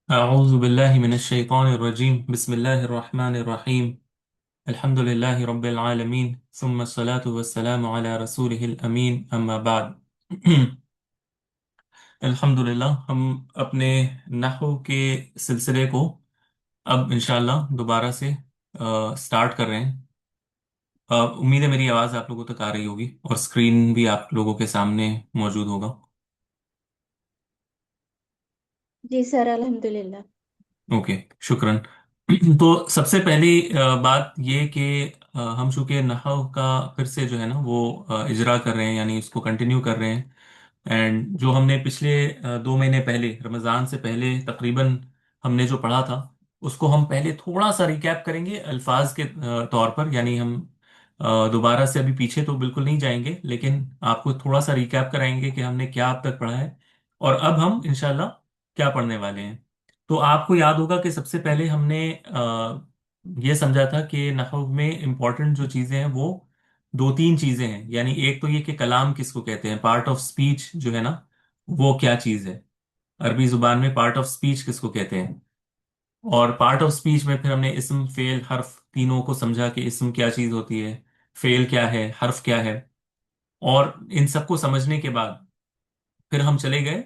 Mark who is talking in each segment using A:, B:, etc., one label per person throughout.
A: أعوذ بالله من الشيطان الرجيم بسم الله الرحمن الرحيم الحمد لله رب العالمين ثم الصلاة والسلام على رسوله الأمين أما بعد अल्हम्दुलिल्लाह हम अपने नहव के सिलसिले को अब इंशाल्लाह दोबारा से स्टार्ट कर रहे हैं। उम्मीद है मेरी आवाज़ आप लोगों तक आ रही होगी और स्क्रीन भी आप लोगों के सामने मौजूद होगा।
B: जी सर, अल्हम्दुलिल्लाह।
A: ओके, शुक्रन। तो सबसे पहली बात ये कि हम चूंकि नहव का फिर से जो है ना वो इजरा कर रहे हैं, यानी इसको कंटिन्यू कर रहे हैं। एंड जो हमने पिछले 2 महीने पहले रमज़ान से पहले तकरीबन हमने जो पढ़ा था उसको हम पहले थोड़ा सा रिकैप करेंगे अल्फाज के तौर पर। यानी हम दोबारा से अभी पीछे तो बिल्कुल नहीं जाएंगे, लेकिन आपको थोड़ा सा रिकैप कराएंगे कि हमने क्या अब तक पढ़ा है और अब हम इंशाल्लाह क्या पढ़ने वाले हैं। तो आपको याद होगा कि सबसे पहले हमने ये समझा था कि नहव में इम्पोर्टेंट जो चीज़ें हैं वो दो तीन चीज़ें हैं। यानी एक तो ये कि कलाम किसको कहते हैं, पार्ट ऑफ स्पीच जो है ना वो क्या चीज़ है। अरबी जुबान में पार्ट ऑफ स्पीच किसको कहते हैं। और पार्ट ऑफ स्पीच में फिर हमने इस्म फेल हर्फ तीनों को समझा कि इस्म क्या चीज़ होती है, फेल क्या है, हर्फ क्या है। और इन सबको समझने के बाद फिर हम चले गए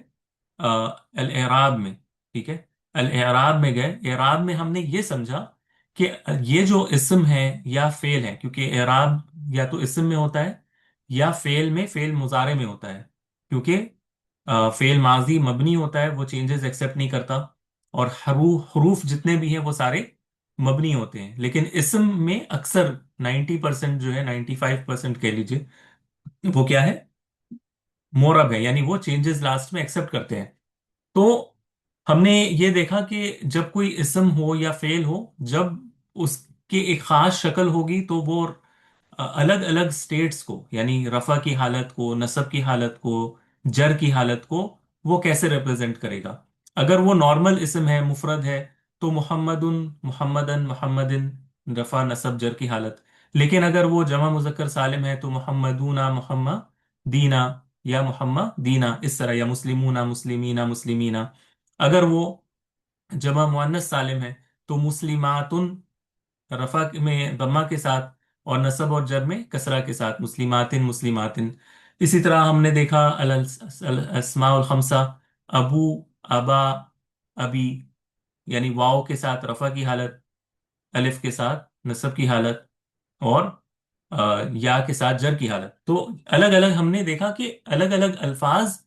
A: अल एराब में। ठीक है, अल एराब में गए। एराब में हमने ये समझा कि ये जो इस्म है या फेल है, क्योंकि एराब या तो इस्म में होता है या फेल में, फेल मुजारे में होता है। क्योंकि फेल माजी मबनी होता है, वो चेंजेस एक्सेप्ट नहीं करता। और हरूफ जितने भी हैं वो सारे मबनी होते हैं। लेकिन इस्म में अक्सर 90% जो है, 95% कह लीजिए, वो क्या है, मोरब है, यानी वो चेंजेस लास्ट में एक्सेप्ट करते हैं। तो हमने ये देखा कि जब कोई इस्म हो या फेल हो, जब उसके एक खास शक्ल होगी तो वो अलग अलग स्टेट्स को, यानी रफा की हालत को, नसब की हालत को, जर की हालत को वो कैसे रिप्रेजेंट करेगा। अगर वो नॉर्मल इस्म है, मुफरद है, तो मुहम्मदुन, मुहम्मदन, मुहम्मदिन, रफा नसब जर की हालत। लेकिन अगर वो जमा मुजक्कर सालिम है तो मुहम्मदूना, मुहम्मदीना, या मुहम्मदीना इस तरह, या मुस्लिमूना, मुस्लिमीना, मुस्लिमीना। अगर वो जमा मुअन्नस सालिम है तो मुस्लिमातुन, रफा में दम्मा के साथ, और नसब और जर में कसरा के साथ, मुस्लिमातिन, मुस्लिमातिन। इसी तरह हमने देखा अल अस्माउल खमसा, अबू, अबा, अबी, यानी वाव के साथ रफा की हालत, अलिफ के साथ नसब की हालत, और या के साथ जर की हालत। तो अलग अलग हमने देखा कि अलग अलग अल्फाज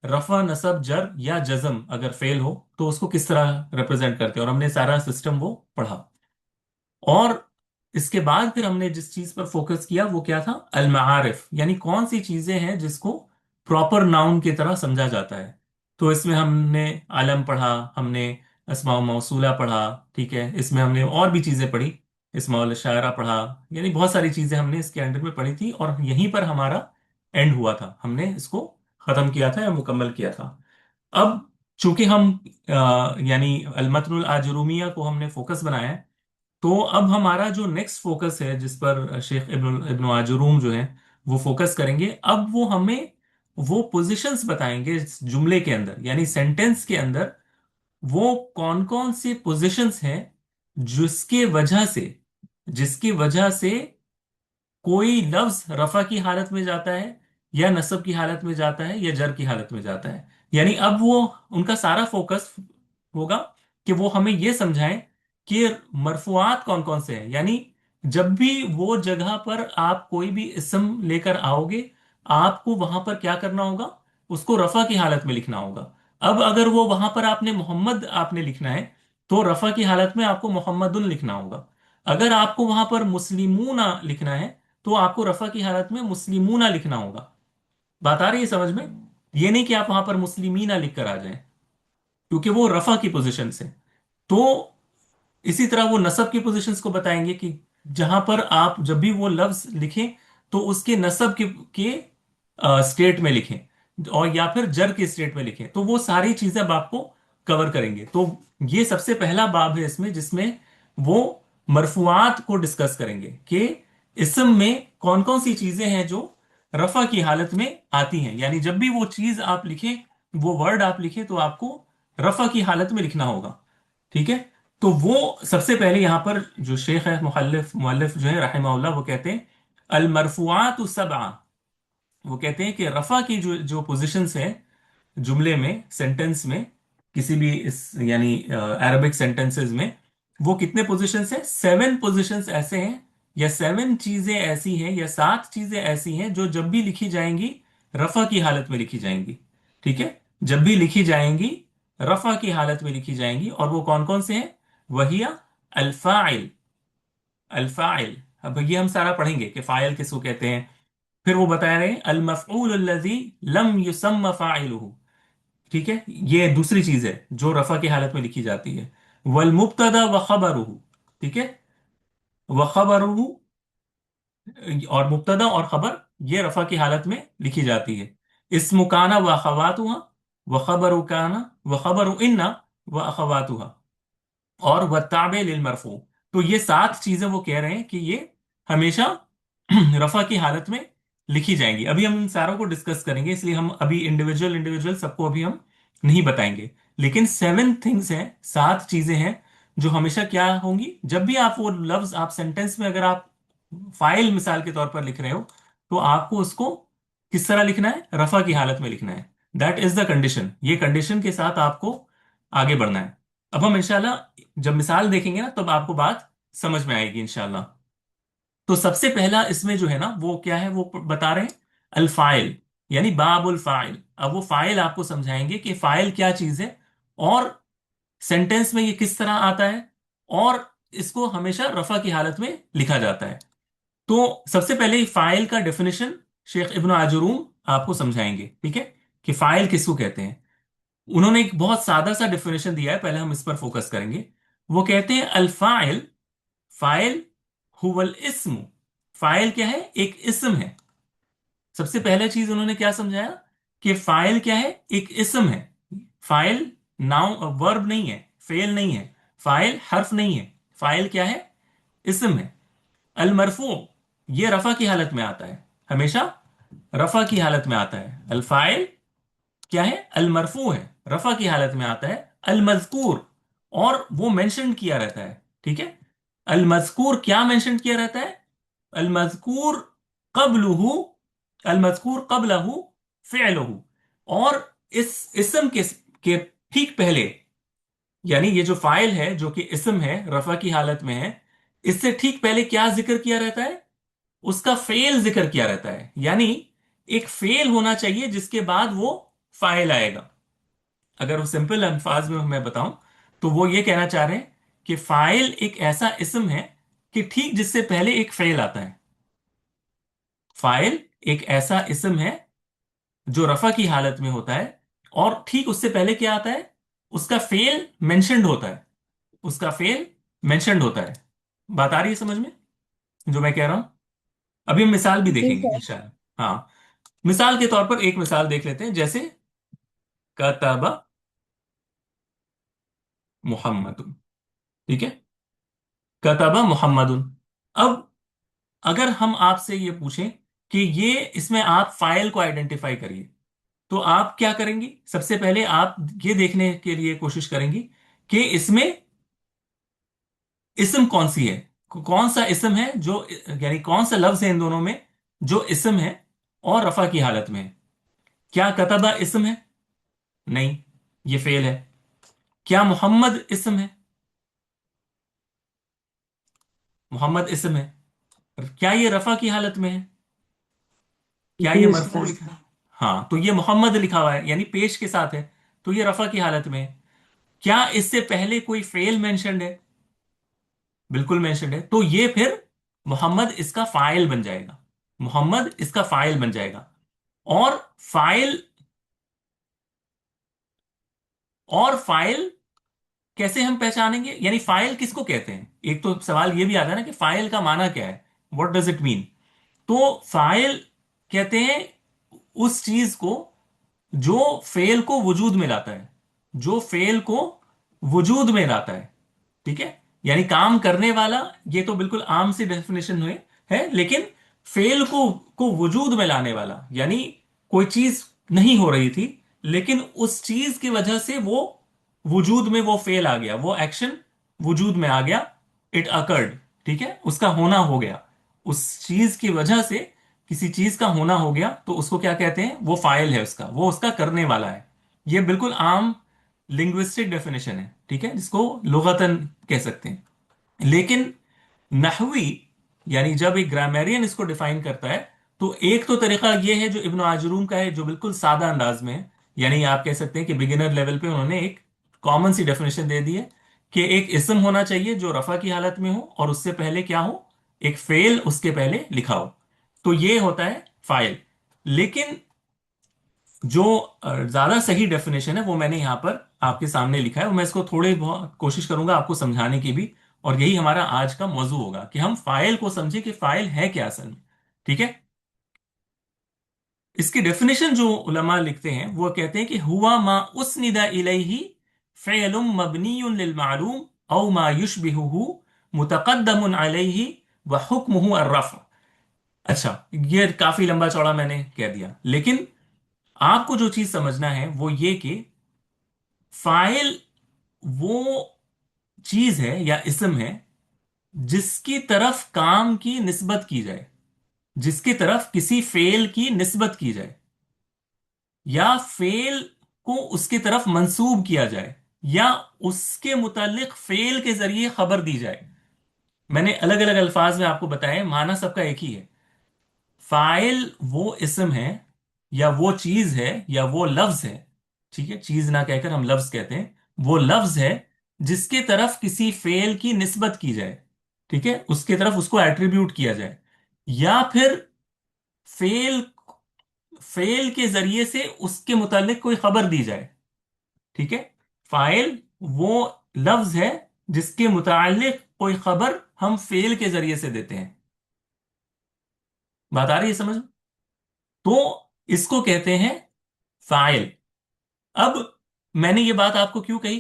A: रफा नसब जर या जज्म अगर फेल हो तो उसको किस तरह रिप्रेजेंट करते हैं, और हमने सारा सिस्टम वो पढ़ा। और इसके बाद फिर हमने जिस चीज पर फोकस किया वो क्या था, अल मारिफ, यानी कौन सी चीजें हैं जिसको प्रॉपर नाउन की तरह समझा जाता है। तो इसमें हमने आलम पढ़ा, हमने अस्मा मौसूला पढ़ा। ठीक है, इसमें हमने और भी चीजें पढ़ी, इस्माउल शायरा पढ़ा। यानी बहुत सारी चीजें हमने इसके अंडर में पढ़ी थी और यहीं पर हमारा एंड हुआ था, हमने इसको खत्म किया था या मुकम्मल किया था। अब चूंकि हम यानी अल मतनुल आजुरूमिया को हमने फोकस बनाया है, तो अब हमारा जो नेक्स्ट फोकस है जिस पर शेख इब्न इब्न आजुरूम जो है वो फोकस करेंगे, अब वो हमें वो पोजीशंस बताएंगे इस जुमले के अंदर, यानी सेंटेंस के अंदर वो कौन कौन सी पोजीशंस हैं जिसकी वजह से कोई लफ्ज रफा की हालत में जाता है, या नसब की हालत में जाता है, या जर की हालत में जाता है। यानी अब वो उनका सारा फोकस होगा कि वो हमें ये समझाएं कि मरफुआत कौन कौन से हैं। यानी जब भी वो जगह पर आप कोई भी इस्म लेकर आओगे, आपको वहां पर क्या करना होगा, उसको रफा की हालत में लिखना होगा। अब अगर वो वहां पर आपने मोहम्मद आपने लिखना है तो रफा की हालत में आपको मोहम्मदुन लिखना होगा। अगर आपको वहां पर मुस्लिमूना लिखना है तो आपको रफा की हालत में मुस्लिमूना लिखना होगा। बात आ रही है समझ में? ये नहीं कि आप वहां पर मुस्लिमीना लिख कर आ जाएं, क्योंकि वो रफा की पोजीशन से। तो इसी तरह वो नसब की पोजीशंस को बताएंगे कि जहां पर आप जब भी वो लफ्ज लिखें तो उसके नसब के स्टेट में लिखें, और या फिर जर के स्टेट में लिखें। तो वो सारी चीजें अब आपको कवर करेंगे। तो ये सबसे पहला बाब है इसमें, जिसमें वो मरफुआत को डिस्कस करेंगे कि इस्म में कौन कौन सी चीजें हैं जो रफा की हालत में आती हैं। यानी जब भी वो चीज आप लिखें, वो वर्ड आप लिखें, तो आपको रफा की हालत में लिखना होगा। ठीक है। तो वो सबसे पहले यहां पर जो शेख है मुअल्लिफ मुअल्लिफ जो है रहमहुल्लाह, वो कहते हैं अल मरफुआत सबआ। वो कहते हैं कि रफा की जो जो पोजिशंस है जुमले में, सेंटेंस में, किसी भी इस यानी अरबिक सेंटेंसेस में, वो कितने पोजीशंस हैं? 7 पोजीशंस ऐसे हैं, या 7 चीजें ऐसी हैं, या 7 चीजें ऐसी हैं जो जब भी लिखी जाएंगी रफा की हालत में लिखी जाएंगी। ठीक है। जब भी लिखी जाएंगी रफा की हालत में लिखी जाएंगी, और वो कौन कौन से हैं? वहिया अल्फाइल। अल्फाइल, अब ये हम सारा पढ़ेंगे कि फाइल किसको कहते हैं। फिर वो बता रहे हैं अल मफऊल अल्लज़ी लम युसम्मा फाइलुहु। ठीक है, ये दूसरी चीज है जो रफा की हालत में लिखी जाती है। वल मुब्तदा व खबरुहु। ठीक है। व खबरुहु, और मुब्तदा और खबर ये रफा की हालत में लिखी जाती है। इस्मु काना व अखवातुहा, व खबरु काना व खबरु इन्ना व अखवातुहा, और वत्ताबे लिल मरफू। तो ये 7 चीजें वो कह रहे हैं कि ये हमेशा रफा की हालत में लिखी जाएंगी। अभी हम इन सारों को डिस्कस करेंगे, इसलिए हम अभी इंडिविजुअल इंडिविजुअल सबको अभी हम नहीं बताएंगे। लेकिन 7 थिंग्स हैं, 7 चीजें हैं जो हमेशा क्या होंगी जब भी आप वो लफ्ज आप सेंटेंस में, अगर आप फाइल मिसाल के तौर पर लिख रहे हो, तो आपको उसको किस तरह लिखना है? रफा की हालत में लिखना है। That is the condition. ये कंडीशन के साथ आपको आगे बढ़ना है। अब हम इंशाल्लाह जब मिसाल देखेंगे ना, तब आपको बात समझ में आएगी इंशाल्लाह। तो सबसे पहला इसमें जो है ना वो क्या है, वो बता रहे हैं अल्फाइल, यानी बाबुल फाइल। अब वो फाइल आपको समझाएंगे कि फाइल क्या चीज है, और सेंटेंस में ये किस तरह आता है, और इसको हमेशा रफा की हालत में लिखा जाता है। तो सबसे पहले फाइल का डेफिनेशन शेख इब्न आजुरूम आपको समझाएंगे। ठीक है, कि फाइल किसको कहते हैं। उन्होंने एक बहुत सादा सा डेफिनेशन दिया है, पहले हम इस पर फोकस करेंगे। वो कहते हैं अल फाइल, फाइल हुवल इस्म। फाइल क्या है? एक इस्म है। सबसे पहला चीज उन्होंने क्या समझाया कि फाइल क्या है? एक इस्म है। फाइल नाउन वर्ब नहीं है, फेल नहीं है, फाइल हर्फ नहीं है। फाइल क्या है? इस्म है। अल मरफू, ये रफा की हालत में आता है, हमेशा रफा की हालत में आता है। अल फाइल क्या है? अल मरफू है, रफा की हालत में आता है। अल मजकूर, और वो मेंशन किया रहता है। ठीक है। अल मजकूर क्या मेंशन किया रहता है? अल मजकूर कबलहू, अल मजकूर कबलहू फ़िअलहू। और इस इस्म के ठीक पहले, यानी ये जो फाइल है जो कि इस्म है, रफा की हालत में है, इससे ठीक पहले क्या जिक्र किया रहता है? उसका फेल जिक्र किया रहता है। यानी एक फेल होना चाहिए जिसके बाद वो फाइल आएगा। अगर वो सिंपल अल्फाज में मैं बताऊं, तो वो ये कहना चाह रहे हैं कि फाइल एक ऐसा इस्म है कि ठीक जिससे पहले एक फेल आता है। फाइल एक ऐसा इस्म है जो रफा की हालत में होता है, और ठीक उससे पहले क्या आता है? उसका फेल मेंशन्ड होता है। उसका फेल मेंशन्ड होता है। बात आ रही है समझ में जो मैं कह रहा हूं? अभी हम मिसाल भी
B: जी
A: देखेंगे
B: सर।
A: इंशाल्लाह। हाँ, मिसाल के तौर पर एक मिसाल देख लेते हैं, जैसे कतबा मुहम्मदुन। ठीक है, कतबा मुहम्मदुन। अब अगर हम आपसे ये पूछें कि ये इसमें आप फाइल को आइडेंटिफाई करिए, तो आप क्या करेंगी? सबसे पहले आप ये देखने के लिए कोशिश करेंगी कि इसमें इस्म कौन सी है, कौन सा इस्म है जो, यानी कौन सा लफ्ज है इन दोनों में जो इस्म है और रफा की हालत में है। क्या कतबा इस्म है? नहीं, ये फेल है। क्या मोहम्मद इस्म है? मोहम्मद इस्म है। क्या ये रफा की हालत में है? क्या
B: जी
A: ये मरफू
B: सर।
A: लिखा है? हाँ, तो ये मोहम्मद लिखा हुआ है, यानी पेश के साथ है, तो ये रफा की हालत में है। क्या इससे पहले कोई फेल मेंशन्ड है? बिल्कुल मेंशन्ड है, तो ये फिर मोहम्मद इसका फाइल बन जाएगा। मोहम्मद इसका फाइल बन जाएगा। और फाइल, और फाइल कैसे हम पहचानेंगे, यानी फाइल किसको कहते हैं? एक तो सवाल ये भी आता है ना कि फाइल का माना क्या है, व्हाट डज इट मीन। तो फाइल कहते हैं उस चीज को जो फेल को वजूद में लाता है, जो फेल को वजूद में लाता है। ठीक है, यानी काम करने वाला, ये तो बिल्कुल आम सी डेफिनेशन हुए है, लेकिन फेल को वजूद में लाने वाला, यानी कोई चीज नहीं हो रही थी, लेकिन उस चीज की वजह से वो वजूद में वो फेल आ गया, वो एक्शन वजूद में आ गया, इट अकर्ड, ठीक है, उसका होना हो गया, उस चीज की वजह से किसी चीज का होना हो गया, तो उसको क्या कहते हैं, वो फाइल है उसका, वो उसका करने वाला है। ये बिल्कुल आम लिंग्विस्टिक डेफिनेशन है, ठीक है, जिसको लुगतन कह सकते हैं। लेकिन नहवी, यानी जब एक ग्रामेरियन इसको डिफाइन करता है, तो एक तो तरीका यह है जो इब्न आजरूम का है, जो बिल्कुल सादा अंदाज में है। यानी आप कह सकते हैं कि बिगिनर लेवल पे उन्होंने एक कॉमन सी डेफिनेशन दे दी है कि एक इस्म होना चाहिए जो रफा की हालत में हो, और उससे पहले क्या हो, एक फेल उसके पहले लिखा हो, तो ये होता है फाइल। लेकिन जो ज्यादा सही डेफिनेशन है वो मैंने यहां पर आपके सामने लिखा है, और मैं इसको थोड़े बहुत कोशिश करूंगा आपको समझाने की भी। और यही हमारा आज का मौजू होगा कि हम फाइल को समझे कि फाइल है क्या असल में। ठीक है। इसकी डेफिनेशन जो उलमा लिखते हैं वो कहते हैं कि हुआ मा उसनिदा इलैहि फ़िअलुम मबनियुन लिल मालूम औ मा युशबिहुहु मुतक़द्दमुन अलैहि व हुक्मुहु अर्रफ़। अच्छा, ये काफी लंबा चौड़ा मैंने कह दिया, लेकिन आपको जो चीज समझना है वो ये कि फाइल वो चीज है या इसम है जिसकी तरफ काम की निस्बत की जाए, जिसकी तरफ किसी फेल की निस्बत की जाए, या फेल को उसकी तरफ मंसूब किया जाए, या उसके मुतालिक फेल के जरिए खबर दी जाए। मैंने अलग अलग अल्फाज में आपको बताया, माना सबका एक ही है। फाइल वो इसम है, या वो चीज है, या वो लफ्ज है, ठीक है, चीज ना कहकर हम लफ्ज कहते हैं, वो लफ्ज है जिसके तरफ किसी फेल की निस्बत की जाए, ठीक है, उसके तरफ उसको एट्रीब्यूट किया जाए, या फिर फेल फेल के जरिए से उसके मुतालिक कोई खबर दी जाए। ठीक है। फाइल वो लफ्ज है जिसके मुतालिक कोई खबर हम फेल के जरिए से देते हैं। बात आ रही है समझ में? तो इसको कहते हैं फाइल। अब मैंने ये बात आपको क्यों कही,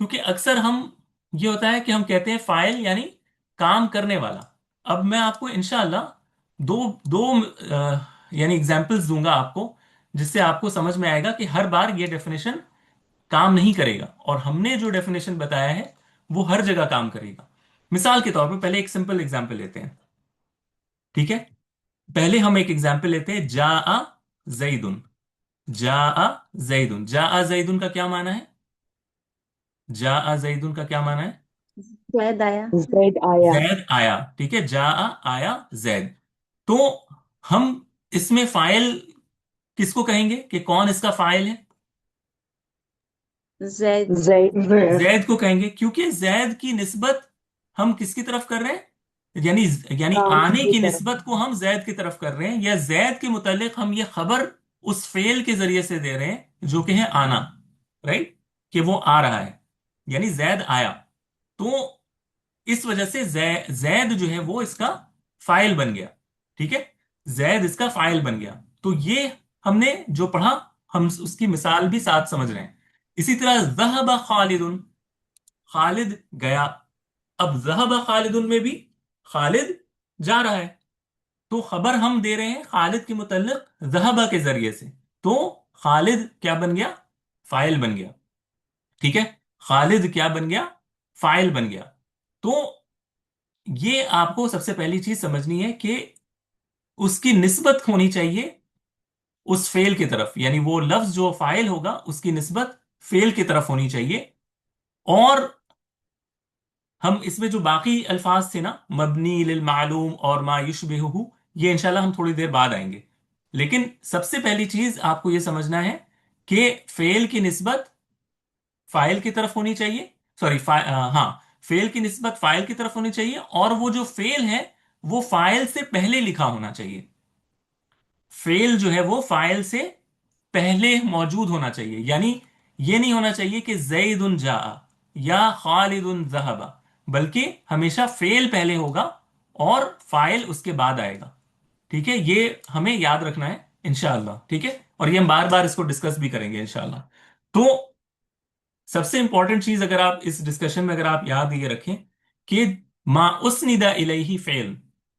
A: क्योंकि अक्सर हम, ये होता है कि हम कहते हैं फाइल यानी काम करने वाला। अब मैं आपको इंशाअल्लाह दो दो यानी एग्जाम्पल्स दूंगा आपको, जिससे आपको समझ में आएगा कि हर बार ये डेफिनेशन काम नहीं करेगा, और हमने जो डेफिनेशन बताया है वो हर जगह काम करेगा। मिसाल के तौर पर पहले एक सिंपल एग्जाम्पल लेते हैं। ठीक है। पहले हम एक एग्जाम्पल लेते हैं, जा आ जईदुन। जा आ जईदुन, जा आ जईदुन का क्या माना है? जा आ जईदुन का क्या माना है?
B: शायद आया।
C: जैद आया।
A: जैद आया, ठीक है, जा आ आया जैद। तो हम इसमें फाइल किसको कहेंगे, कि कौन इसका फाइल है?
B: जैद।
C: जैद।
A: जैद को कहेंगे, क्योंकि जैद की निस्बत हम किसकी तरफ कर रहे हैं, यानी यानी
C: काम
A: आने
C: की
A: की
C: तरफ।
A: निस्बत को हम जैद की तरफ कर रहे हैं, या जैद के मुतालिक हम ये खबर उस फेल के जरिए से दे रहे हैं जो कि है आना, राइट, कि वो आ रहा है, यानी जैद आया। तो इस वजह से जैद जो है वो इसका फाइल बन गया। ठीक है। जैद इसका फाइल बन गया। तो ये हमने जो पढ़ा, हम उसकी मिसाल भी साथ समझ रहे हैं। इसी तरह ज़हब खालिदुन, खालिद गया। अब ज़हब खालिदुन में भी खालिद जा रहा है, तो खबर हम दे रहे हैं खालिद के मुतल्लिक ज़हबा के जरिए से। तो खालिद क्या बन गया? फाइल बन गया। ठीक है। खालिद क्या बन गया? फाइल बन गया। तो ये आपको सबसे पहली चीज समझनी है कि उसकी निस्बत होनी चाहिए उस फेल की तरफ, यानी वो लफ्ज जो फाइल होगा उसकी निस्बत फेल की तरफ होनी चाहिए। और हम इसमें जो बाकी अल्फाज थे ना, मबनी लिल मालूम और मा युशबिहुहु, ये इंशाल्लाह हम थोड़ी देर बाद आएंगे। लेकिन सबसे पहली चीज आपको ये समझना है कि फेल की निस्बत फाइल की तरफ होनी चाहिए, सॉरी हाँ, फेल की निस्बत फाइल की तरफ होनी चाहिए, और वो जो फेल है वो फाइल से पहले लिखा होना चाहिए। फेल जो है वो फाइल से पहले मौजूद होना चाहिए, यानी ये नहीं होना चाहिए कि जैदुन जा या खालिदुन जहबा, बल्कि हमेशा फेल पहले होगा और फाइल उसके बाद आएगा। ठीक है, ये हमें याद रखना है इंशाअल्लाह। ठीक है, और ये हम बार बार इसको डिस्कस भी करेंगे इंशाअल्लाह। तो सबसे इंपॉर्टेंट चीज अगर आप इस डिस्कशन में अगर आप याद ये रखें कि मा उसनिदा इलैहि फेल,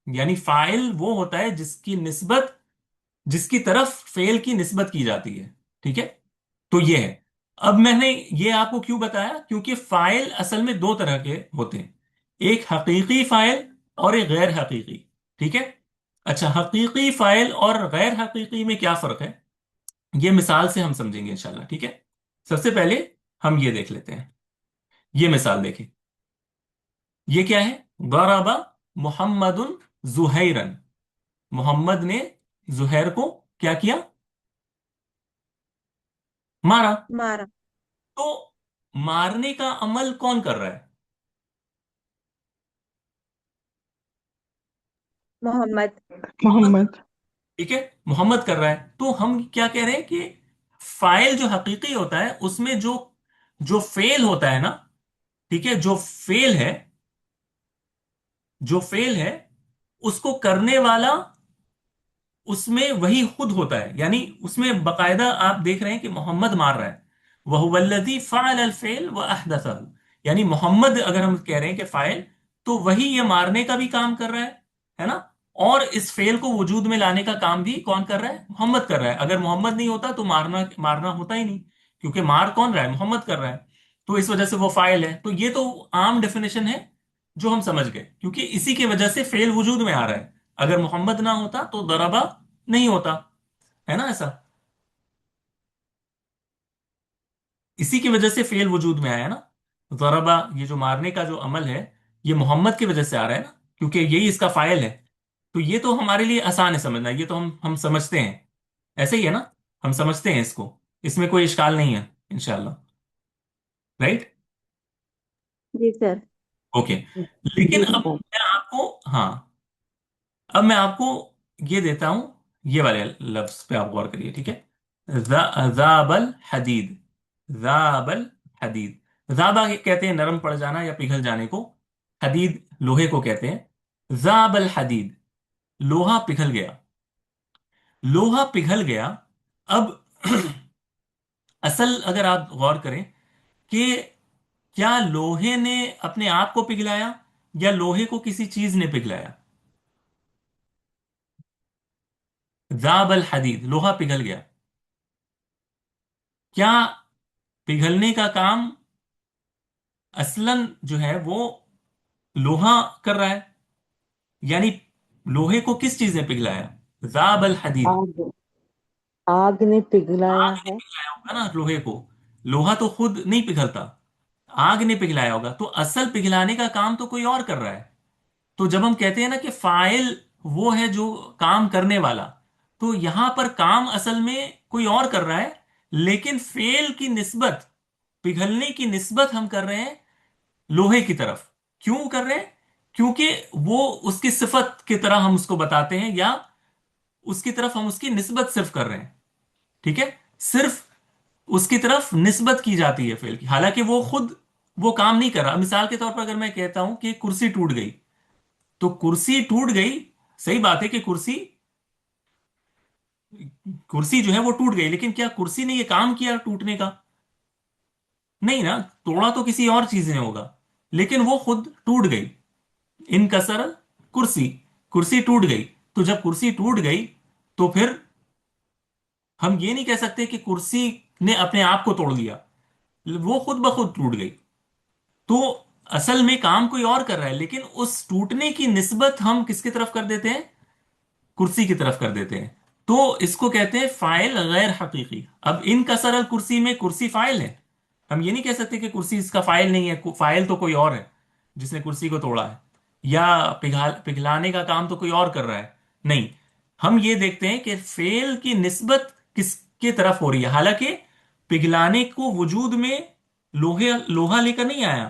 A: यानी फाइल वो होता है जिसकी निस्बत, जिसकी तरफ फेल की निस्बत की जाती है। ठीक है। तो ये है। अब मैंने ये आपको क्यों बताया, क्योंकि फाइल असल में दो तरह के होते हैं, एक हकीकी फाइल और एक गैर हकीकी। ठीक है। अच्छा, हकीकी फाइल और गैर हकीकी में क्या फर्क है, ये मिसाल से हम समझेंगे इंशाल्लाह। ठीक है। सबसे पहले हम ये देख लेते हैं। ये मिसाल देखें। ये क्या है? गरबा मोहम्मदुन जुहैरन। मोहम्मद ने जुहैर को क्या किया? मारा।
B: मारा।
A: तो मारने का अमल कौन कर रहा है?
B: मोहम्मद।
A: मोहम्मद।
C: मोहम्मद।
A: ठीक है, मोहम्मद कर रहा है। तो हम क्या कह रहे हैं कि फाइल जो हकीकी होता है उसमें जो जो फेल होता है ना, ठीक है, जो फेल है उसको करने वाला उसमें वही खुद होता है। यानी उसमें बकायदा आप देख रहे हैं कि मोहम्मद मार रहा है। वह वल्लदी फ़अल अल फ़िल व अहदसहु। यानी मोहम्मद अगर हम कह रहे हैं कि फाइल, तो वही ये मारने का भी काम कर रहा है ना। और इस फेल को वजूद में लाने का काम भी कौन कर रहा है? मोहम्मद कर रहा है। अगर मोहम्मद नहीं होता तो मारना मारना होता ही नहीं, क्योंकि मार कौन रहा है? मोहम्मद कर रहा है। तो इस वजह से वो फाइल है। तो ये तो आम डेफिनेशन है जो हम समझ गए, क्योंकि इसी की वजह से फेल वजूद में आ रहा है। अगर मोहम्मद ना होता तो दरबा नहीं होता, है ना ऐसा। इसी की वजह से फेल वजूद में आया ना। ज़रबा, ये जो मारने का जो अमल है, ये मोहम्मद की वजह से आ रहा है ना, क्योंकि यही इसका फाइल है। तो ये तो हमारे लिए आसान है समझना, ये तो हम समझते हैं। ऐसे ही है ना, हम समझते हैं इसको। इसमें कोई इश्काल नहीं है इंशाल्लाह। राइट।
B: जी सर।
A: ओके। लेकिन
C: जी
A: अब
C: सर।
A: मैं आपको, हाँ, अब मैं आपको ये देता हूं। ये वाले लफ्ज पे आप गौर करिए। ठीक है। जाबल हदीद। जाबल हदीद। जाबा कहते हैं नरम पड़ जाना या पिघल जाने को। हदीद लोहे को कहते हैं। जाबल हदीद, लोहा पिघल गया। लोहा पिघल गया। अब असल अगर आप गौर करें कि क्या लोहे ने अपने आप को पिघलाया या लोहे को किसी चीज ने पिघलाया? जाबल हदीद, लोहा पिघल गया। क्या पिघलने का काम असलन जो है वो लोहा कर रहा है? यानी लोहे को किस चीज ने पिघलाया? जाबल हदीद।
C: आग। आग ने पिघलाया
A: आग ने
C: है।
A: पिघलाया होगा ना लोहे को। लोहा तो खुद नहीं पिघलता, आग ने पिघलाया होगा। तो असल पिघलाने का काम तो कोई और कर रहा है। तो जब हम कहते हैं ना कि फाइल वो है जो काम करने वाला, तो यहां पर काम असल में कोई और कर रहा है, लेकिन फेल की निस्बत, पिघलने की निस्बत हम कर रहे हैं लोहे की तरफ। क्यों कर रहे हैं? क्योंकि वो उसकी सिफत की तरह हम उसको बताते हैं, या उसकी तरफ हम उसकी निस्बत सिर्फ कर रहे हैं। ठीक है। सिर्फ उसकी तरफ निस्बत की जाती है फेल की, हालांकि वो खुद वो काम नहीं कर रहा। मिसाल के तौर पर अगर मैं कहता हूं कि कुर्सी टूट गई, तो कुर्सी टूट गई, सही बात है कि कुर्सी कुर्सी जो है वो टूट गई, लेकिन क्या कुर्सी ने ये काम किया टूटने का? नहीं ना। तोड़ा तो किसी और चीज ने होगा, लेकिन वो खुद टूट गई। इनकसर कुर्सी, कुर्सी टूट गई। तो जब कुर्सी टूट गई, तो फिर हम ये नहीं कह सकते कि कुर्सी ने अपने आप को तोड़ लिया, वो खुद ब खुद टूट गई। तो असल में काम कोई और कर रहा है, लेकिन उस टूटने की निस्बत हम किसकी तरफ कर देते हैं? कुर्सी की तरफ कर देते हैं। तो इसको कहते हैं फाइल गैर हकीकी। अब इन कसरल कुर्सी में कुर्सी फाइल है। हम ये नहीं कह सकते कि कुर्सी इसका फाइल नहीं है, फाइल तो कोई और है जिसने कुर्सी को तोड़ा है, या पिघलाने का काम तो कोई और कर रहा है। नहीं, हम ये देखते हैं कि फेल की निस्बत किसके तरफ हो रही है। हालांकि पिघलाने को वजूद में लोहा लेकर नहीं आया,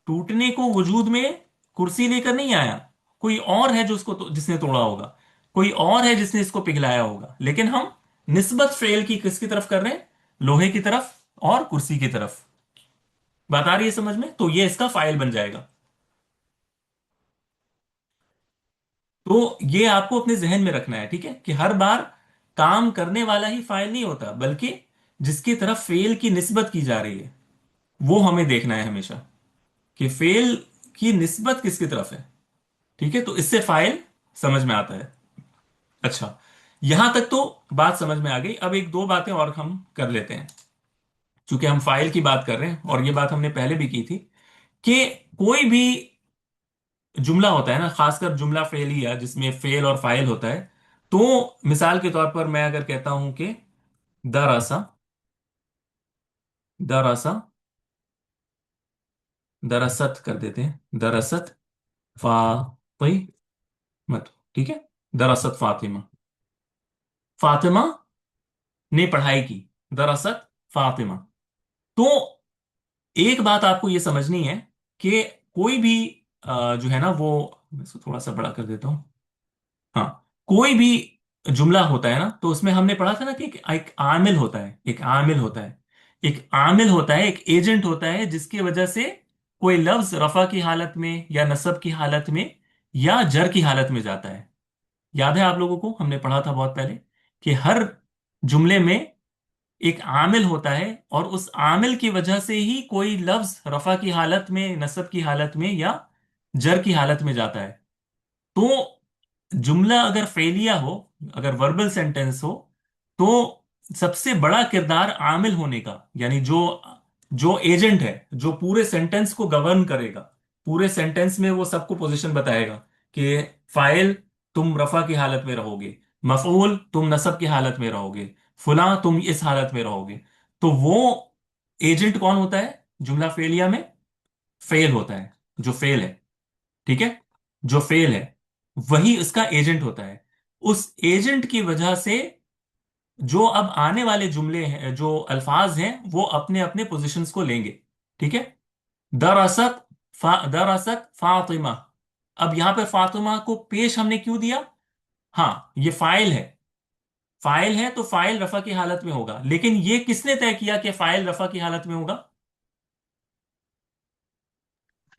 A: टूटने को वजूद में कुर्सी लेकर नहीं आया। कोई और है जो उसको जिसने तोड़ा होगा, कोई और है जिसने इसको पिघलाया होगा। लेकिन हम निस्बत फेल की किसकी तरफ कर रहे हैं? लोहे की तरफ और कुर्सी की तरफ। बात आ रही है समझ में? तो ये इसका फाइल बन जाएगा। तो ये आपको अपने जहन में रखना है, ठीक है, कि हर बार काम करने वाला ही फाइल नहीं होता, बल्कि जिसकी तरफ फेल की निस्बत की जा रही है वो हमें देखना है हमेशा, कि फेल की निस्बत किसकी तरफ है। ठीक है, तो इससे फाइल समझ में आता है। अच्छा, यहां तक तो बात समझ में आ गई। अब एक दो बातें और हम कर लेते हैं। चूंकि हम फाइल की बात कर रहे हैं, और ये बात हमने पहले भी की थी कि कोई भी जुमला होता है ना, खासकर जुमला फेलिया जिसमें फेल और फाइल होता है, तो मिसाल के तौर पर मैं अगर कहता हूं कि दरअसा, दरअसा, दरअसत कर देते हैं, दरअसत फातिमा, ठीक है, दरअसत फातिमा, फातिमा ने पढ़ाई की, दरअसत फातिमा। तो एक बात आपको ये समझनी है कि कोई भी जो है ना वो, मैं इसको थोड़ा सा बड़ा कर देता हूं। हाँ, कोई भी जुमला होता है ना, तो उसमें हमने पढ़ा था ना कि एक आमिल होता है, एक आमिल होता है, एक आमिल होता है, एक एजेंट होता है, जिसकी वजह से कोई लफ्ज रफा की हालत में या नसब की हालत में या जर की हालत में जाता है। याद है आप लोगों को, हमने पढ़ा था बहुत पहले कि हर जुमले में एक आमिल होता है, और उस आमिल की वजह से ही कोई लफ्ज रफा की हालत में, नसब की हालत में या जर की हालत में जाता है। तो जुमला अगर फेलिया हो, अगर वर्बल सेंटेंस हो, तो सबसे बड़ा किरदार आमिल होने का, यानी जो जो एजेंट है, जो पूरे सेंटेंस को गवर्न करेगा, पूरे सेंटेंस में वो सबको पोजीशन बताएगा कि फाइल तुम रफा की हालत में रहोगे, मफऊल तुम नसब की हालत में रहोगे, फुला तुम इस हालत में रहोगे। तो वो एजेंट कौन होता है जुमला फेलिया में? फेल होता है, जो फेल है, ठीक है, जो फेल है वही उसका एजेंट होता है। उस एजेंट की वजह से जो अब आने वाले जुमले हैं, जो अल्फाज हैं, वो अपने अपने पोजीशंस को लेंगे, ठीक है। दरअसत दरअसत फातिमा, अब यहां पर फातिमा को पेश हमने क्यों दिया? हाँ, ये फाइल है, फाइल है तो फाइल रफा की हालत में होगा, लेकिन ये किसने तय किया कि फाइल रफा की हालत में होगा?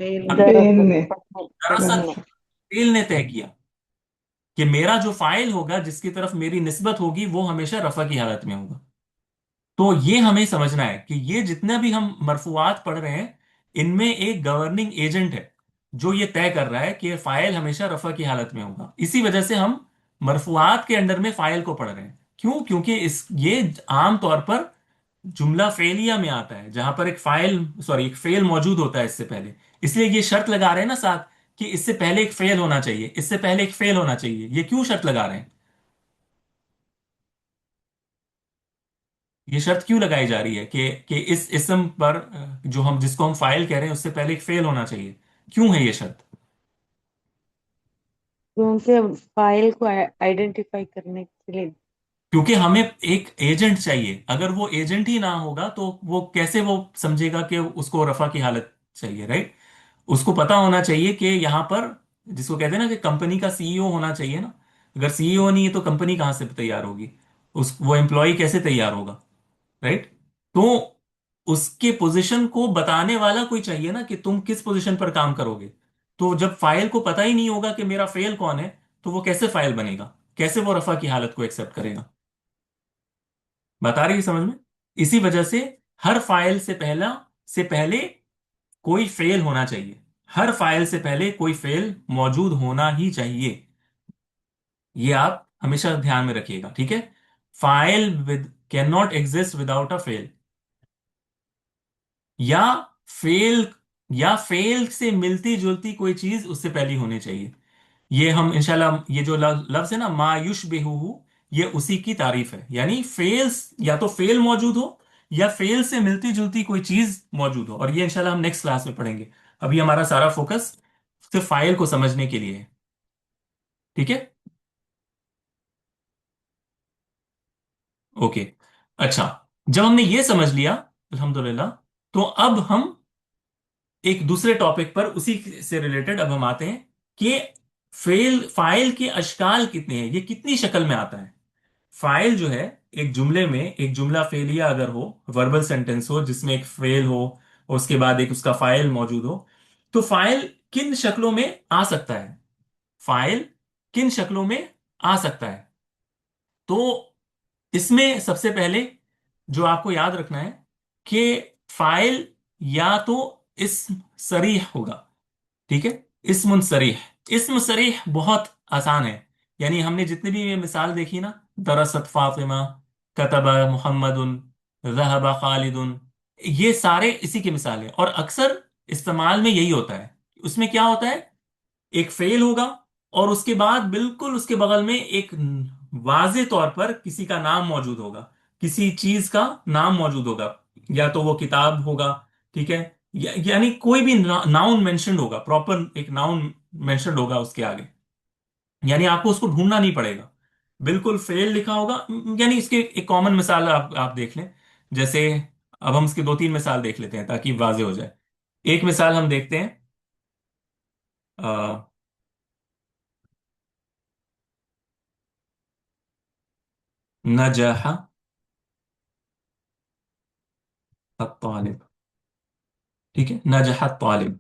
C: फेल
A: हाँ,
C: फेल ने
A: दरअसल फेल ने तय किया कि मेरा जो फाइल होगा, जिसकी तरफ मेरी निस्बत होगी, वो हमेशा रफा की हालत में होगा। तो ये हमें समझना है कि ये जितना भी हम मरफूआत पढ़ रहे हैं, इनमें एक गवर्निंग एजेंट है जो ये तय कर रहा है कि फाइल हमेशा रफा की हालत में होगा। इसी वजह से हम मरफूआत के अंडर में फाइल को पढ़ रहे हैं। क्यों? क्योंकि इस ये आम तौर पर जुमला फेलिया में आता है, जहां पर एक फाइल, सॉरी, एक फेल मौजूद होता है इससे पहले। इसलिए ये शर्त लगा रहे हैं ना साथ, कि इससे पहले एक फेल होना चाहिए, इससे पहले एक फेल होना चाहिए। ये क्यों शर्त लगा रहे हैं? ये शर्त क्यों लगाई जा रही है कि इस इसम पर जो हम, जिसको हम फाइल कह रहे हैं, उससे पहले एक फेल होना चाहिए? क्यों है ये शर्त?
C: क्योंकि फाइल को आइडेंटिफाई करने के लिए।
A: क्योंकि हमें एक एजेंट चाहिए। अगर वो एजेंट ही ना होगा तो वो कैसे वो समझेगा कि उसको रफा की हालत चाहिए, राइट? उसको पता होना चाहिए कि यहाँ पर, जिसको कहते हैं ना कि कंपनी का सीईओ होना चाहिए ना। अगर सीईओ नहीं है तो कंपनी कहाँ से तैयार होगी? उस वो एम्प्लॉय कैसे तैयार होगा, राइट? तो उसके पोजीशन को बताने वाला कोई चाहिए ना, कि तुम किस पोजीशन पर काम करोगे। तो जब फाइल को पता ही नहीं होगा कि मेरा फेल कौन है, तो वो कैसे फाइल बनेगा? कैसे वो रफा की हालत को एक्सेप्ट करेगा? बता रही है समझ में? इसी वजह से हर फाइल से पहले कोई फेल होना चाहिए। हर फाइल से पहले कोई फेल मौजूद होना ही चाहिए। ये आप हमेशा ध्यान में रखिएगा, ठीक है। File with can not exist without a fail, या फेल, या फेल से मिलती जुलती कोई चीज उससे पहली होनी चाहिए। ये हम इंशाल्लाह, ये जो लफ्ज है ना मायुश बेहू, ये उसी की तारीफ है। यानी फेल्स, या तो फेल मौजूद हो, या फेल से मिलती जुलती कोई चीज मौजूद हो। और ये इंशाल्लाह हम नेक्स्ट क्लास में पढ़ेंगे। अभी हमारा सारा फोकस सिर्फ फाइल को समझने के लिए है, ठीक है। ओके, अच्छा, जब हमने ये समझ लिया, अल्हम्दुलिल्लाह, तो अब हम एक दूसरे टॉपिक पर, उसी से रिलेटेड अब हम आते हैं कि फाइल के अशकाल कितने हैं, ये कितनी शक्ल में आता है। फाइल जो है, एक जुमले में, एक जुमला फेलिया अगर हो, वर्बल सेंटेंस हो जिसमें एक फेल हो, और उसके बाद एक उसका फाइल मौजूद हो, तो फाइल किन शक्लों में आ सकता है? फाइल किन शक्लों में आ सकता है? तो इसमें सबसे पहले जो आपको याद रखना है कि फाइल या तो इस्म सरीह होगा, ठीक है। इस्मुन सरीह, इस्म सरीह बहुत आसान है। यानी हमने जितनी भी ये मिसाल देखी ना, दरसत फातिमा, कतबा मुहम्मदुन, ज़हबा खालिदुन, ये सारे इसी की मिसाल है, और अक्सर इस्तेमाल में यही होता है। उसमें क्या होता है, एक फेल होगा और उसके बाद बिल्कुल उसके बगल में एक वाजे तौर पर किसी का नाम मौजूद होगा, किसी चीज का नाम मौजूद होगा, या तो वो किताब होगा, ठीक है, यानी कोई भी नाउन मेंशन्ड होगा, प्रॉपर एक नाउन मेंशन्ड होगा उसके आगे। यानी आपको उसको ढूंढना नहीं पड़ेगा, बिल्कुल फेल लिखा होगा। यानी इसके एक कॉमन मिसाल आप देख लें। जैसे अब हम इसके दो तीन मिसाल देख लेते हैं ताकि वाजे हो जाए। एक मिसाल हम देखते हैं, अ, नजह अत्तालिब। ठीक है, नजह तालिब,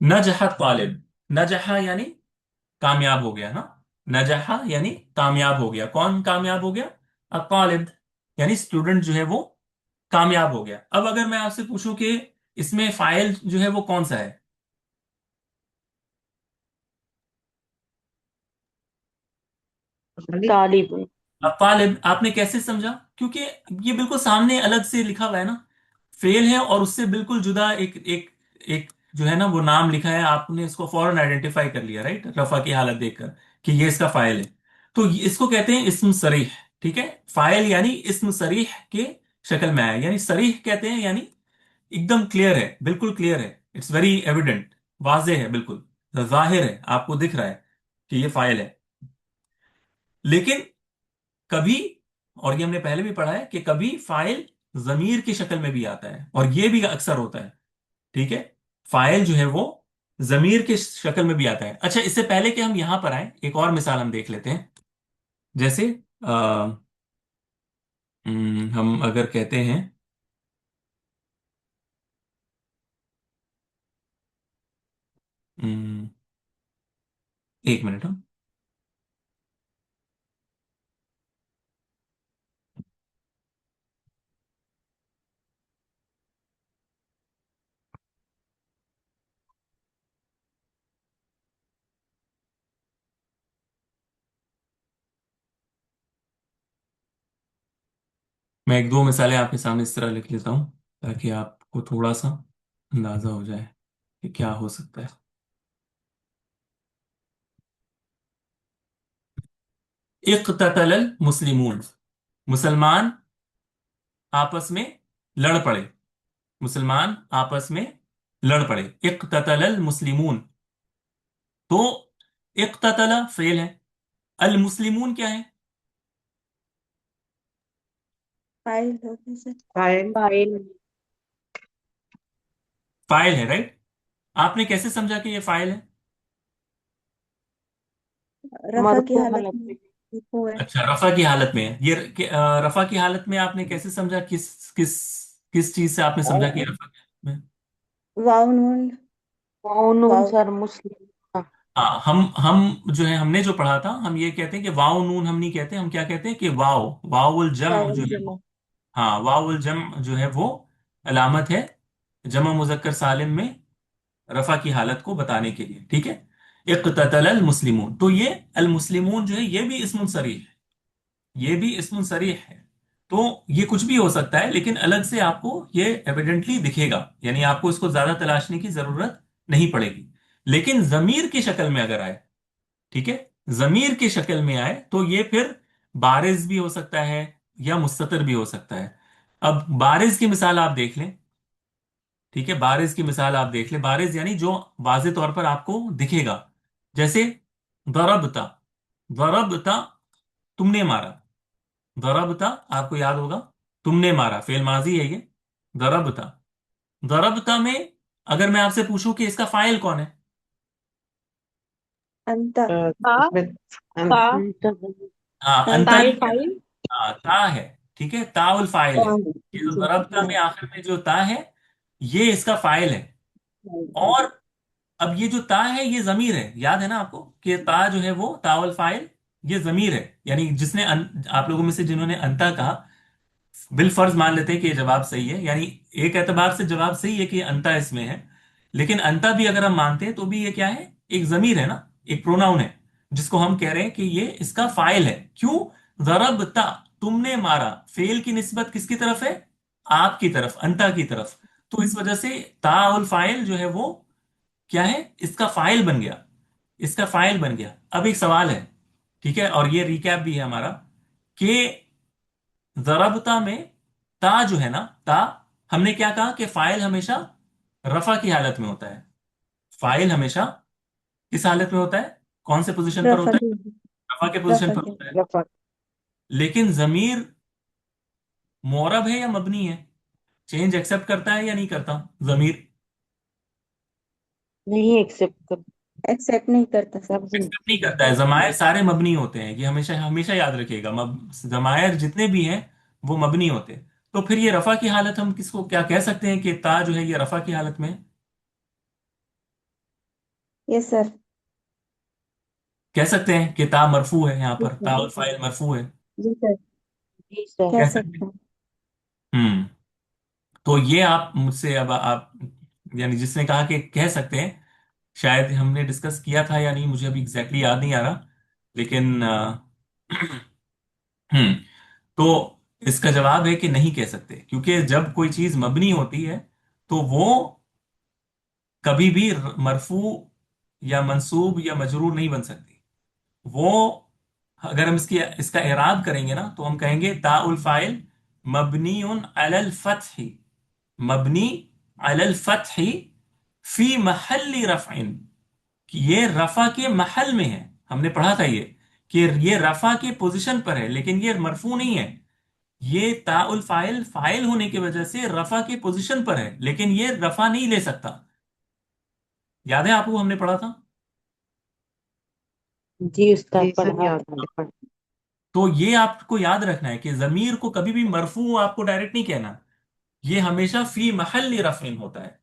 A: नजह तालिब। नजह यानी कामयाब हो गया ना, नजह यानी कामयाब हो गया। कौन कामयाब हो गया? अत्तालिब, यानी स्टूडेंट जो है वो कामयाब हो गया। अब अगर मैं आपसे पूछूं कि इसमें फाइल जो है वो कौन सा है?
C: तालिब।
A: अब तालिब आपने कैसे समझा? क्योंकि ये बिल्कुल सामने अलग से लिखा हुआ है ना, फेल है और उससे बिल्कुल जुदा एक एक एक जो है ना वो नाम लिखा है, आपने इसको फौरन आइडेंटिफाई कर लिया, राइट, रफा की हालत देखकर कि ये इसका फाइल है। तो इसको कहते हैं इस्म सरीह। ठीक है, फाइल यानी इस्म सरीह के शक्ल में आया, यानी सरीह कहते हैं यानी एकदम क्लियर है, बिल्कुल क्लियर है, इट्स वेरी एविडेंट, वाज़ेह है, बिल्कुल जाहिर है, आपको दिख रहा है कि ये फाइल है। लेकिन कभी, और ये हमने पहले भी पढ़ा है कि कभी फाइल जमीर की शक्ल में भी आता है, और ये भी अक्सर होता है। ठीक है, फाइल जो है वो जमीर की शक्ल में भी आता है। अच्छा, इससे पहले कि हम यहां पर आए, एक और मिसाल हम देख लेते हैं। जैसे हम अगर कहते हैं, अम, एक मिनट हम, मैं एक दो मिसालें आपके सामने इस तरह लिख लेता हूं ताकि आपको थोड़ा सा अंदाजा हो जाए कि क्या हो सकता है। इक़्ततलल मुस्लिमून, मुसलमान आपस में लड़ पड़े, मुसलमान आपस में लड़ पड़े। इक़्ततलल मुस्लिमून, तो इक़्ततला फेल है, अल मुस्लिमून क्या है?
B: फाइल होगी सर।
D: फाइल।
C: फाइल।
A: फाइल है, राइट। आपने कैसे समझा कि ये फाइल है?
B: रफा की
C: मरफू
B: हालत
C: हालत
B: में
C: में।
B: वो है।
A: अच्छा, रफा की हालत में है ये, रफा की हालत में आपने कैसे समझा? किस किस किस चीज से आपने समझा कि रफा की हालत में?
B: वाव नून।
C: कौन
B: वाव।
C: सर मुस्लिम का।
A: हाँ, हम जो है हमने जो पढ़ा था, हम ये कहते हैं कि वाव नून हम नहीं कहते, हम क्या कहते हैं कि वाव, वावुल जम
B: वावल
A: जो है
B: जमा।
A: वो, हाँ, वावुल जम जो है वो अलामत है जमा मुजक्कर सालिम में रफा की हालत को बताने के लिए। ठीक है, इक़्ततल अल मुस्लिमून, तो ये अल मुस्लिमून जो है ये भी इस्मुन सरीह है, ये भी इस्मुन सरीह है। तो ये कुछ भी हो सकता है, लेकिन अलग से आपको ये एविडेंटली दिखेगा, यानी आपको इसको ज्यादा तलाशने की जरूरत नहीं पड़ेगी। लेकिन जमीर की शक्ल में अगर आए, ठीक है, जमीर की शक्ल में आए तो ये फिर बारिज भी हो सकता है या मुस्ततर भी हो सकता है। अब बारिज की मिसाल आप देख लें, ठीक है, बारिज की मिसाल आप देख लें, बारिज यानी जो वाजे तौर पर आपको दिखेगा। जैसे दरबता, दरबता तुमने मारा, दरबता आपको याद होगा, तुमने मारा, फेल माजी है ये, दरबता। दरबता में अगर मैं आपसे पूछूं कि इसका फाइल कौन है?
B: अंता।
D: ता इसमें
C: ता।
A: हाँ, अंता
B: अंता।
A: नहीं
C: ताई
A: है,
C: फाइल।
A: हाँ, ता है। ठीक है, ताउल फाइल है, ये जो दरबता में आखिर में जो ता है ये इसका फाइल है। और अब ये जो ता है ये जमीर है, याद है ना आपको कि ता जो है वो ताउल फाइल, ये जमीर है। यानी जिसने आप लोगों में से जिन्होंने अंता कहा, बिल फर्ज मान लेते हैं कि ये जवाब सही है, यानी एक एतबार से जवाब सही है कि अंता इसमें है। लेकिन अंता भी अगर हम मानते हैं तो भी ये क्या है, एक जमीर है ना, एक प्रोनाउन है, जिसको हम कह रहे हैं कि ये इसका फाइल है। क्यों? जरबता, तुमने मारा, फेल की निस्बत किसकी तरफ है? آپ کی طرف، انتا کی طرف. تو اس وجہ سے تا الفائل جو ہے وہ کیا ہے، اس کا فائل بن گیا. اس کا فائل بن گیا. اب ایک سوال ہے، ٹھیک ہے، اور یہ ریکیپ بھی ہے ہمارا، کہ ضربتا میں تا جو ہے نا، تا، ہم نے کیا کہا کہ فائل ہمیشہ رفع کی حالت میں ہوتا ہے. فائل ہمیشہ کس حالت میں ہوتا ہے، کون سے پوزیشن پر
B: رفع
A: ہوتا
B: کی،
A: ہے، رفع کے پوزیشن
B: رفع
A: پر
B: کی.
A: ہوتا ہے.
C: رفع.
A: لیکن ضمیر معرب ہے یا مبنی ہے، چینج ایکسپٹ کرتا ہے یا نہیں کرتا ضمیر؟
C: نہیں ایکسپٹ کر.
B: ایکسپٹ نہیں کرتا سر.
C: لفظ
A: ایکسپٹ نہیں کرتا ہے. ضمائر سارے مبنی ہوتے ہیں، یہ ہمیشہ ہمیشہ یاد رکھیے گا. ضمائر جتنے بھی ہیں وہ مبنی ہوتے ہیں. تو پھر یہ رفع کی حالت ہم کس کو کیا کہہ سکتے ہیں، کہ تا جو ہے یہ رفع کی حالت میں ہے؟
B: یس سر.
A: کہہ سکتے ہیں کہ تا مرفوع ہے، یہاں
B: جی
A: پر
B: سر.
A: تا الفاعل مرفوع ہے.
B: جی سر.
C: جی سر.
B: کہہ
A: کہہ سکتے
B: سکتے
A: ہیں.
B: ہیں.
A: ہم تو یہ آپ مجھ سے اب آپ، یعنی جس نے کہا کہ کہہ سکتے ہیں، شاید ہم نے ڈسکس کیا تھا یا نہیں، مجھے ابھی ایگزیکٹلی یاد نہیں آ رہا. لیکن ہم تو اس کا جواب ہے کہ نہیں کہہ سکتے، کیونکہ جب کوئی چیز مبنی ہوتی ہے تو وہ کبھی بھی مرفوع یا منصوب یا مجرور نہیں بن سکتی. وہ اگر ہم اس کا اعراب کریں گے نا، تو ہم کہیں گے تا الفاعل مبنی علی الفتح، مبنی علی الفتح فی محل رفع، کہ یہ رفع کے محل میں ہے. ہم نے پڑھا تھا یہ، کہ یہ رفع کے پوزیشن پر ہے، لیکن یہ مرفوع نہیں ہے. یہ تا الفاعل فاعل ہونے کی وجہ سے رفع کے پوزیشن پر ہے، لیکن یہ رفع نہیں لے سکتا. یاد ہے آپ کو، ہم نے پڑھا تھا.
C: جی استاد
B: جی سر
C: پڑھا
B: یاد.
C: تھا.
A: تو یہ آپ کو یاد رکھنا ہے کہ ضمیر کو کبھی بھی مرفوع آپ کو ڈائریکٹ نہیں کہنا، یہ ہمیشہ فی محل رفع ہوتا ہے.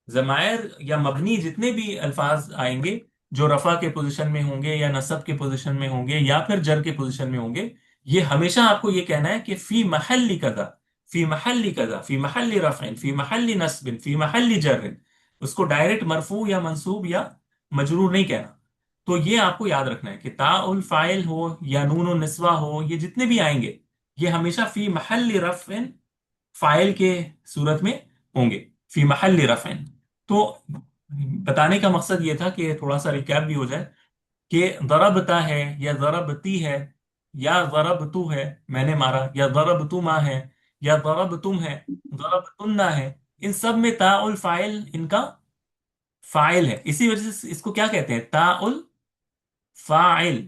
A: ضمائر یا مبنی جتنے بھی الفاظ آئیں گے جو رفع کے پوزیشن میں ہوں گے یا نصب کے پوزیشن میں ہوں گے یا پھر جر کے پوزیشن میں ہوں گے، یہ ہمیشہ آپ کو یہ کہنا ہے کہ فی محل کذا، فی محل کذا، فی محل رفع، فی محل نصب، فی محل جر. اس کو ڈائریکٹ مرفوع یا منصوب یا مجرور نہیں کہنا. تو یہ آپ کو یاد رکھنا ہے کہ تا الفاعل ہو یا نون النسوہ ہو، یہ جتنے بھی آئیں گے یہ ہمیشہ فی محل رفع، فاعل کے صورت میں ہوں گے، فی محل رفع. تو بتانے کا مقصد یہ تھا کہ تھوڑا سا ریکیپ بھی ہو جائے، کہ ضربتا ہے یا ضربتی ہے یا ضربتو ہے، میں نے مارا، یا ضربتما ہے یا ضربتم ہے، ضربتنا ہے، ان سب میں تا الفاعل ان کا فاعل ہے. اسی وجہ سے اس کو کیا کہتے ہیں، تا الفاعل.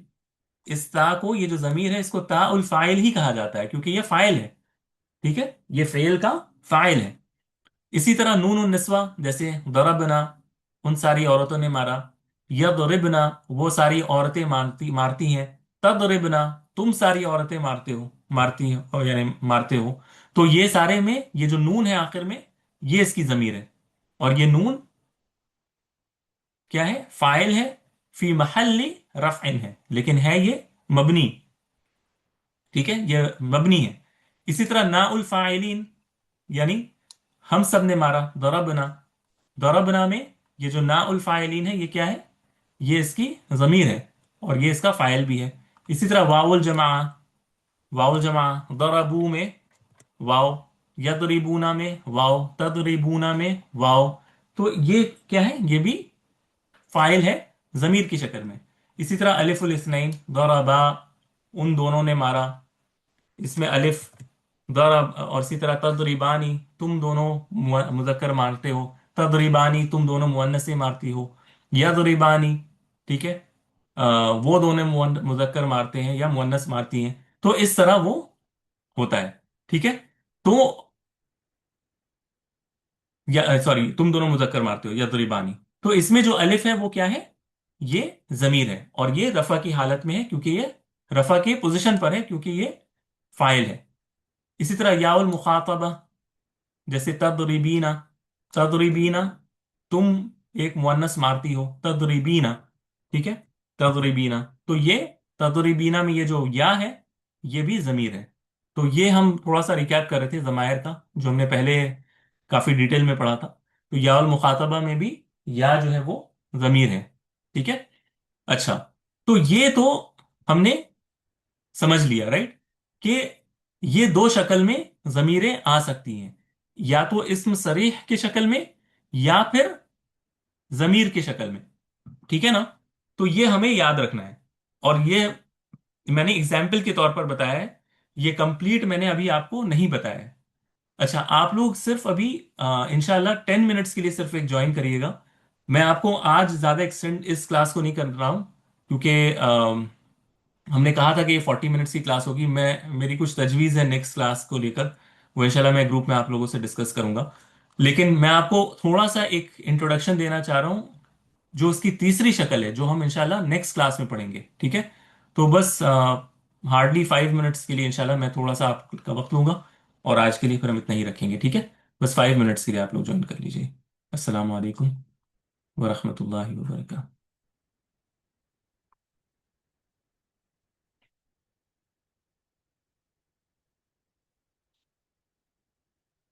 A: اس تا کو، یہ جو ضمیر ہے، اس کو تا الفاعل ہی کہا جاتا ہے کیونکہ یہ فاعل ہے. ٹھیک ہے، یہ فعل کا فاعل ہے. اسی طرح نون النسوہ، جیسے ضربنا، ان ساری عورتوں نے مارا. یضربنا، وہ ساری عورتیں مارتی مارتی ہیں. تضربنا، تم ساری عورتیں مارتے ہو، مارتی ہیں، اور یعنی مارتے ہو. تو یہ سارے میں یہ جو نون ہے آخر میں، یہ اس کی ضمیر ہے. اور یہ نون کیا ہے، فاعل ہے، فی محل رفع ہے، لیکن ہے یہ مبنی. ٹھیک ہے، یہ مبنی ہے. اسی طرح نا الفاعلین، یعنی ہم سب نے مارا، ضربنا. ضربنا میں یہ جو نا الفاعلین ہے، یہ کیا ہے، یہ اس کی ضمیر ہے اور یہ اس کا فاعل بھی ہے. اسی طرح واو الجماعہ، واو الجماعہ، ضربو میں واو، یضربونا میں واو، تضربونا میں واو. تو یہ کیا ہے، یہ بھی فاعل ہے ضمیر کی شکل میں. اسی طرح الف الاثنین، ضربا، ان دونوں نے مارا، اس میں الف ضرب. اور اسی طرح تضریبانی، تم دونوں مذکر مارتے ہو، تضریبانی، تم دونوں مؤنث سے مارتی ہو. یضربانی، ٹھیک ہے، وہ دونوں مذکر مارتے ہیں یا مؤنث مارتی ہیں. تو اس طرح وہ ہوتا ہے. ٹھیک ہے. تو یا سوری، تم دونوں مذکر مارتے ہو، یضربانی. تو اس میں جو الف ہے وہ کیا ہے، یہ ضمیر ہے اور یہ رفع کی حالت میں ہے کیونکہ یہ رفع کے پوزیشن پر ہے، کیونکہ یہ فاعل ہے. اسی طرح یا المخاطبہ، جیسے تضربینا، تضربینا، تم ایک مؤنث مارتی ہو، تضربینا. ٹھیک ہے، تضربینا. تو یہ تضربینا میں یہ جو یا ہے، یہ بھی ضمیر ہے. تو یہ ہم تھوڑا سا ریکیپ کر رہے تھے ضمائر کا، جو ہم نے پہلے کافی ڈیٹیل میں پڑھا تھا. تو یا المخاطبہ میں بھی یا جو ہے وہ ضمیر ہے. ٹھیک ہے. اچھا، تو یہ تو ہم نے سمجھ لیا، رائٹ، کہ یہ دو شکل میں ضمیریں آ سکتی ہیں. या तो इसम सरीह की शक्ल में या फिर जमीर की शक्ल में। ठीक है ना? तो ये हमें याद रखना है। और ये मैंने एग्जाम्पल के तौर पर बताया है, ये कंप्लीट मैंने अभी आपको नहीं बताया है। अच्छा, आप लोग सिर्फ अभी इंशाल्लाह 10 मिनट्स के लिए सिर्फ एक ज्वाइन करिएगा। मैं आपको आज ज़्यादा एक्सटेंड इस क्लास को नहीं कर रहा हूँ, क्योंकि हमने कहा था कि ये 40 मिनट्स की क्लास होगी। मैं मेरी कुछ तजवीज़ है नेक्स्ट क्लास को लेकर, वो इंशाल्लाह मैं ग्रुप में आप लोगों से डिस्कस करूंगा। लेकिन मैं आपको थोड़ा सा एक इंट्रोडक्शन देना चाह रहा हूँ, जो उसकी तीसरी शक्ल है, जो हम इंशाल्लाह नेक्स्ट क्लास में पढ़ेंगे। ठीक है? तो बस हार्डली 5 मिनट्स के लिए इंशाल्लाह मैं थोड़ा सा आपका वक्त लूंगा, और आज के लिए फिर हम इतना ही रखेंगे। ठीक है? बस 5 मिनट्स के लिए आप लोग ज्वाइन कर लीजिए। अस्सलाम वालेकुम वरहमतुल्लाहि वबरकातुहू।